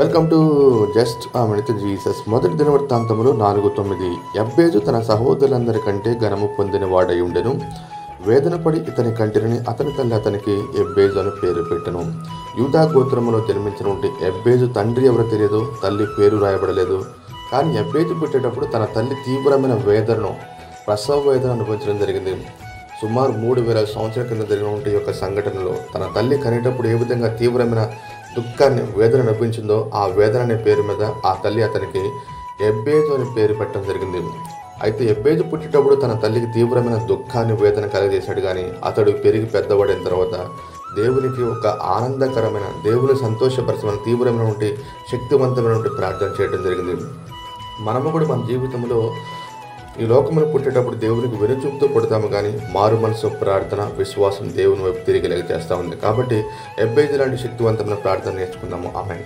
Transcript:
Welcome to just ఆ minute Jesus. మొదటి దినవృత్తాంతములు 4:9. ఎబ్బేజు తన సహోదరులందరికంటే ఘనము పొందిన వాడై ఉండెను. వేదన పడి ఇతని కంటిని అతని తల్లి అతనికి ఎబ్బేజు అని పేరు పెట్టెను. యూదా గోత్రములో జన్మించినటువంటి ఎబ్బేజు తండ్రి ఎవరో తెలియదు, తల్లి పేరు రాయబడలేదు. కానీ ఎబ్బేజు పుట్టేటప్పుడు తన తల్లి తీవ్రమైన వేదనను, ప్రసవ వేదన అనుభవించడం జరిగింది. సుమారు 3000 సంవత్సరాల కింద జరిగినటువంటి యొక్క సంఘటనలో తన తల్లి కనేటప్పుడు ఏ విధంగా తీవ్రమైన దుఃఖాన్ని, వేదన అనిపించిందో ఆ వేదన అనే పేరు మీద ఆ తల్లి అతనికి ఎబ్బేజు అని పేరు పెట్టడం జరిగింది. అయితే ఎబ్బేజు పుట్టేటప్పుడు తన తల్లికి తీవ్రమైన దుఃఖాన్ని, వేదన కలగజేశాడు. కానీ అతడు పెరిగి పెద్దవాడిన తర్వాత దేవునికి ఒక ఆనందకరమైన, దేవుని సంతోషపరచమైన తీవ్రమైనటువంటి శక్తివంతమైనటువంటి ప్రార్థన చేయడం జరిగింది. మనము కూడా మన జీవితంలో ఈ లోకమును పుట్టేటప్పుడు దేవునికి వెనుచూపుతూ పుడతాము, కానీ మారు మనసు, ప్రార్థన, విశ్వాసం దేవుని వైపు తిరిగేలాగా చేస్తూ ఉంది. కాబట్టి ఎబ్బేజు లాంటి శక్తివంతమైన ప్రార్థన నేర్చుకుందాము. ఆమేన్.